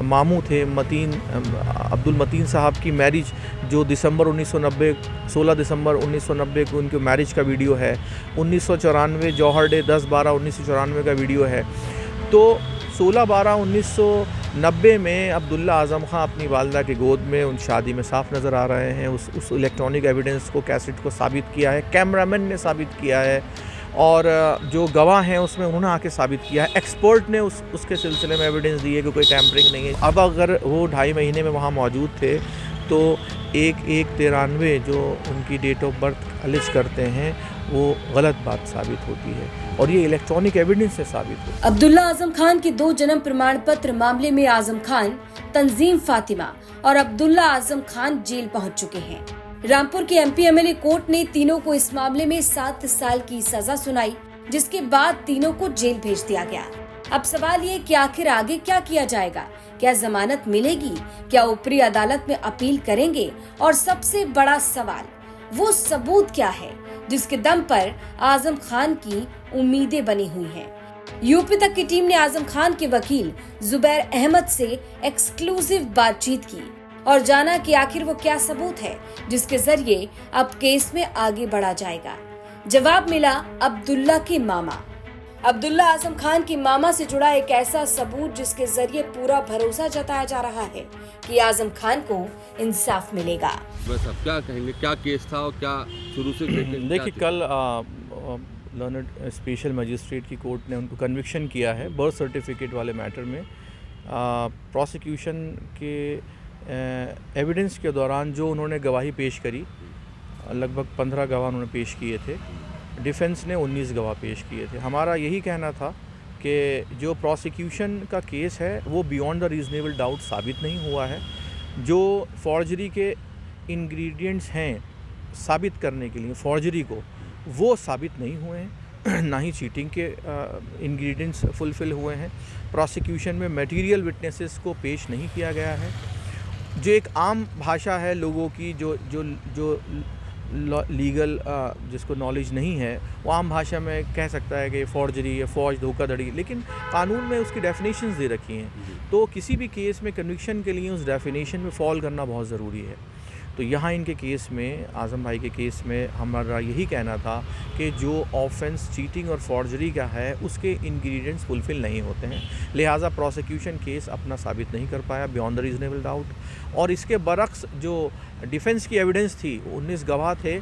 मामू थे अब्दुल मतीन साहब की मैरिज जो दिसंबर 1990 16 दिसंबर 1990 को उनके मैरिज का वीडियो है। 1994 जौहर डे 10/12/1994 का वीडियो है। तो 16/12/1990 में अब्दुल्ला आज़म ख़ान अपनी वालदा की गोद में उन शादी में साफ़ नज़र आ रहे हैं। उस इलेक्ट्रॉनिक एविडेंस को, कैसेट को साबित किया है, कैमरामैन ने साबित किया है और जो गवाह हैं उसमें उन्होंने आके साबित किया है। एक्सपर्ट ने उसके सिलसिले में एविडेंस दी है कि कोई टैम्परिंग नहीं है। अब अगर वो 2.5 महीने में वहाँ मौजूद थे तो 1/1/93 जो उनकी डेट ऑफ बर्थ अलिज करते हैं वो गलत बात साबित होती है और ये इलेक्ट्रॉनिक एविडेंस से साबित होती है। अब्दुल्ला आजम खान के 2 जन्म प्रमाण पत्र मामले में आजम खान, तंजीम फातिमा और अब्दुल्ला आजम खान जेल पहुंच चुके हैं। रामपुर के एमपी एमएलए कोर्ट ने तीनों को इस मामले में 7 साल की सजा सुनाई, जिसके बाद तीनों को जेल भेज दिया गया। अब सवाल ये कि आखिर आगे क्या किया जाएगा? क्या जमानत मिलेगी? क्या ऊपरी अदालत में अपील करेंगे? और सबसे बड़ा सवाल, वो सबूत क्या है जिसके दम पर आजम खान की उम्मीदें बनी हुई हैं? यूपी तक की टीम ने आजम खान के वकील जुबैर अहमद से एक्सक्लूसिव बातचीत की और जाना कि आखिर वो क्या सबूत है जिसके जरिए अब केस में आगे बढ़ा जाएगा। जवाब मिला अब्दुल्ला के मामा। अब्दुल्ला आजम खान की मामा से जुड़ा एक ऐसा सबूत जिसके जरिए पूरा भरोसा जताया जा रहा है कि आजम खान को इंसाफ मिलेगा। बस अब क्या कहेंगे, क्या केस था और क्या शुरू से देखिए, कल लर्नड स्पेशल मजिस्ट्रेट की कोर्ट ने उनको कन्विक्शन किया है बर्थ सर्टिफिकेट वाले मैटर में। प्रोसिक्यूशन के एविडेंस के दौरान जो उन्होंने गवाही पेश करी, लगभग 15 गवाह उन्होंने पेश किए थे। डिफेंस ने 19 गवाह पेश किए थे। हमारा यही कहना था कि जो प्रोसिक्यूशन का केस है वो बियॉन्ड द रीज़नेबल डाउट साबित नहीं हुआ है। जो फॉर्जरी के इंग्रेडिएंट्स हैं साबित करने के लिए फॉर्जरी को, वो साबित नहीं हुए हैं, ना ही चीटिंग के इंग्रेडिएंट्स फुलफ़िल हुए हैं। प्रोसिक्यूशन में मटेरियल विटनेसेस को पेश नहीं किया गया है। जो एक आम भाषा है लोगों की, जो लीगल जिसको नॉलेज नहीं है, वो आम भाषा में कह सकता है कि फॉर्जरी या फौज, धोखाधड़ी, लेकिन कानून में उसकी डेफिनेशंस दे रखी हैं। तो किसी भी केस में कन्विक्शन के लिए उस डेफिनेशन में फॉल करना बहुत ज़रूरी है। तो यहाँ इनके केस में, आज़म भाई के केस में हमारा यही कहना था कि जो ऑफेंस चीटिंग और फॉर्जरी का है उसके इंग्रेडिएंट्स फुलफ़िल नहीं होते हैं, लिहाजा प्रोसिक्यूशन केस अपना साबित नहीं कर पाया बियॉन्ड द रीज़नेबल डाउट। और इसके बरक्स जो डिफेंस की एविडेंस थी, 19 गवाह थे,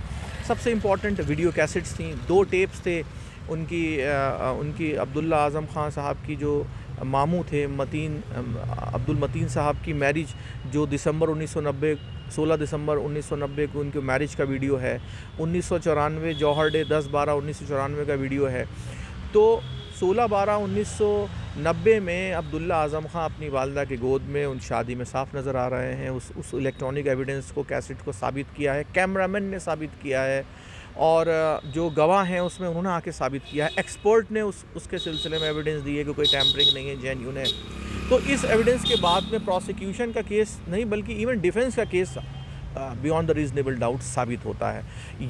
सबसे इम्पॉर्टेंट वीडियो कैसेट्स थी, 2 टेप्स थे उनकी अब्दुल्ला आज़म ख़ान साहब की जो मामू थे अब्दुल मतीन साहब की मैरिज जो दिसंबर 1990 16 दिसंबर 1990 को उनके मैरिज का वीडियो है। 1994 जौहर डे 10/12/1994 का वीडियो है। तो 16/12/1990 में अब्दुल्ला आज़म ख़ान अपनी वालदा की गोद में उन शादी में साफ़ नज़र आ रहे हैं। उस इलेक्ट्रॉनिक एविडेंस को, कैसेट को साबित किया है, कैमरामैन ने साबित किया है और जो गवाह हैं उसमें उन्होंने आके साबित किया है। एक्सपर्ट ने उसके सिलसिले में एविडेंस दी है कि कोई टैम्परिंग नहीं है, जेन्युइन है। तो इस एविडेंस के बाद में प्रोसिक्यूशन का केस नहीं बल्कि इवन डिफेंस का case beyond the reasonable doubt साबित होता है।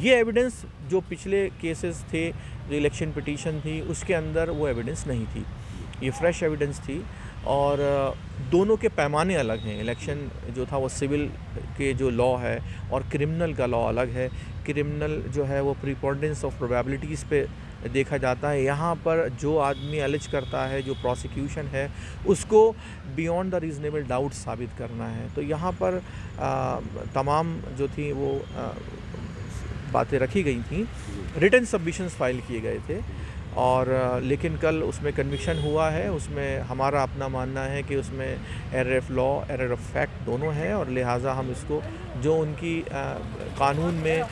ये एविडेंस जो पिछले केसेस थे, जो इलेक्शन पिटीशन थी, उसके अंदर वो एविडेंस नहीं थी। ये फ्रेश एविडेंस थी और दोनों के पैमाने अलग हैं। इलेक्शन जो था वो सिविल के जो लॉ है और क्रिमिनल का लॉ अलग है। क्रिमिनल जो है वो प्रीपोर्डेंस ऑफ प्रोबेबिलिटीज़ पे देखा जाता है। यहाँ पर जो आदमी एलिज करता है, जो प्रोसिक्यूशन है, उसको बियॉन्ड द रीज़नेबल डाउट साबित करना है। तो यहाँ पर तमाम जो थी वो बातें रखी गई थी। रिटन सबमिशंस फाइल किए गए थे और लेकिन कल उसमें कन्विक्शन हुआ है। उसमें हमारा अपना मानना है कि उसमें error of law, error of fact दोनों हैं और लिहाजा हम इसको जो उनकी कानून में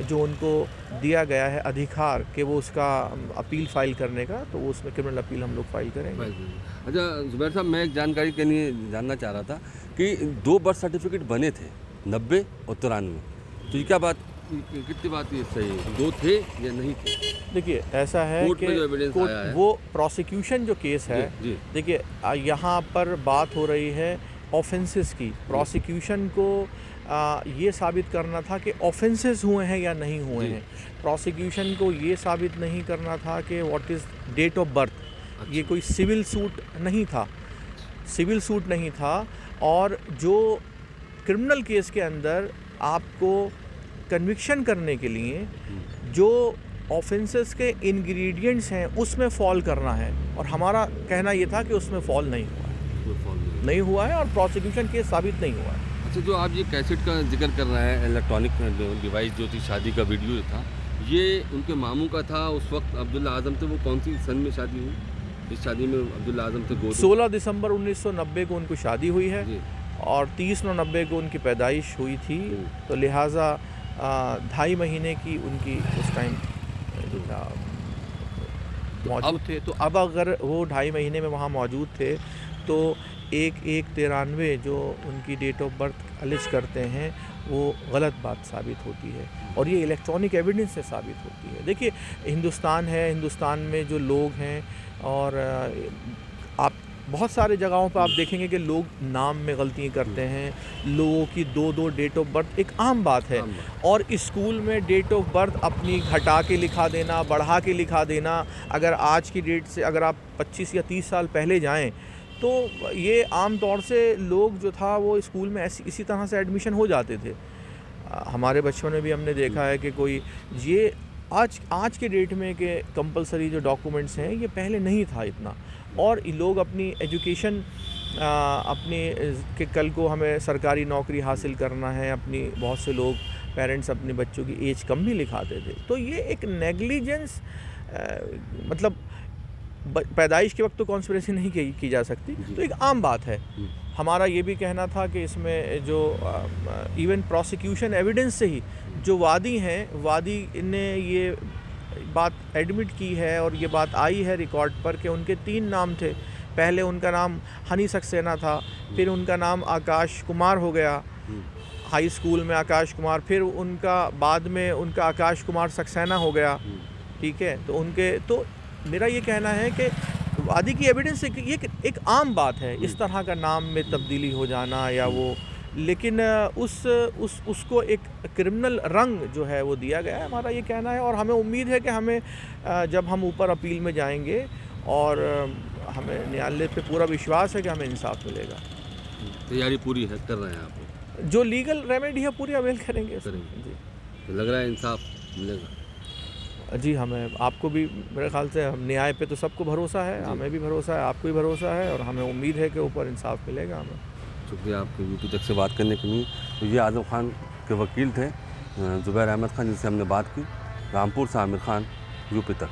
जो उनको दिया गया है अधिकार कि वो उसका अपील फ़ाइल करने का, तो उसमें क्रिमिनल अपील हम लोग फाइल करेंगे। अच्छा जुबैर साहब, मैं एक जानकारी के लिए जानना चाह रहा था कि 2 बर्थ सर्टिफिकेट बने थे 90 और 93, तो ये क्या बात, कितनी बात ये सही है, 2 थे या नहीं थे? देखिए ऐसा है कि वो प्रोसिक्यूशन जो केस है, देखिए यहाँ पर बात हो रही है ऑफेंसेस की। प्रोसिक्यूशन को ये साबित करना था कि ऑफेंसेस हुए हैं या नहीं हुए हैं। प्रोसिक्यूशन को ये साबित नहीं करना था कि what is date of birth. ये कोई सिविल सूट नहीं था। सिविल सूट नहीं था, और जो क्रिमिनल केस के अंदर आपको कन्विक्शन करने के लिए जो ऑफेंसेस के इंग्रेडिएंट्स हैं उसमें फॉल करना है, और हमारा कहना ये था कि उसमें फॉल नहीं हुआ है, नहीं हुआ है, और प्रोसिक्यूशन केस साबित नहीं हुआ है। अच्छा, जो आप ये कैसेट का जिक्र कर रहे हैं, इलेक्ट्रॉनिक डिवाइस जो थी, शादी का वीडियो जो था, ये उनके मामू का था उस वक्त अब्दुल्ला आजम थे। वो कौन सी सन में शादी हुई? इस शादी में अब्दुल्ला आजम थे 16 दिसंबर 1990 को उनको शादी हुई है, जी। और 30/9/90 को उनकी पैदाइश हुई थी, तो लिहाजा 2.5 महीने की उनकी उस टाइम जो था मौजूद थे। तो अब अगर वो 2.5 महीने में वहाँ मौजूद थे तो 1/1/93 जो उनकी डेट ऑफ बर्थ अलिज करते हैं वो गलत बात साबित होती है, और ये इलेक्ट्रॉनिक एविडेंस से साबित होती है। देखिए, हिंदुस्तान है, हिंदुस्तान में जो लोग हैं, और आप बहुत सारे जगहों पर आप देखेंगे कि लोग नाम में गलतियाँ करते हैं, लोगों की 2-2 डेट ऑफ बर्थ एक आम बात है, और स्कूल में डेट ऑफ बर्थ अपनी घटा के लिखा देना, बढ़ा के लिखा देना। अगर आज की डेट से अगर आप 25 या 30 साल पहले जाएं तो ये आम तौर से लोग जो था वो स्कूल में इसी तरह से एडमिशन हो जाते थे। हमारे बचपन में भी हमने देखा है कि कोई ये आज के डेट में कि कंपलसरी जो डॉक्यूमेंट्स हैं ये पहले नहीं था इतना, और लोग अपनी एजुकेशन अपनी कि कल को हमें सरकारी नौकरी हासिल करना है, अपनी बहुत से लोग पेरेंट्स अपने बच्चों की एज कम भी लिखाते थे। तो ये एक नेग्लिजेंस, मतलब पैदाइश के वक्त तो कॉन्स्पिरेसी नहीं की जा सकती, तो एक आम बात है। हमारा ये भी कहना था कि इसमें जो इवन प्रोसिक्यूशन एविडेंस से ही जो वादी हैं, वादी ने ये बात एडमिट की है, और ये बात आई है रिकॉर्ड पर कि उनके 3 नाम थे। पहले उनका नाम हनी सक्सेना था, फिर उनका नाम आकाश कुमार हो गया हाई स्कूल में, आकाश कुमार, फिर उनका बाद में उनका आकाश कुमार सक्सेना हो गया। ठीक है, तो मेरा ये कहना है कि वादी की एविडेंस है कि ये एक आम बात है इस तरह का नाम में तब्दीली हो जाना या वो, लेकिन उसको एक क्रिमिनल रंग जो है वो दिया गया है, हमारा ये कहना है। और हमें उम्मीद है कि हमें जब हम ऊपर अपील में जाएंगे, और हमें न्यायालय पे पूरा विश्वास है कि हमें इंसाफ मिलेगा। तैयारी पूरी है, कर रहे हैं आप? जो लीगल रेमेडी है पूरी अवेल करेंगे जी। तो लग रहा है इंसाफ मिलेगा? जी, हमें, आपको भी मेरे ख्याल से, हम न्याय पे तो सबको भरोसा है, हमें भी भरोसा है, आपको भी भरोसा है, और हमें उम्मीद है कि ऊपर इंसाफ मिलेगा हमें। शुक्रिया आपके यूट्यूब तक से बात करने के लिए। तो ये आज़म खान के वकील थे ज़ुबैर अहमद खान, जिनसे हमने बात की, रामपुर से आमिर खान, यूपी तक।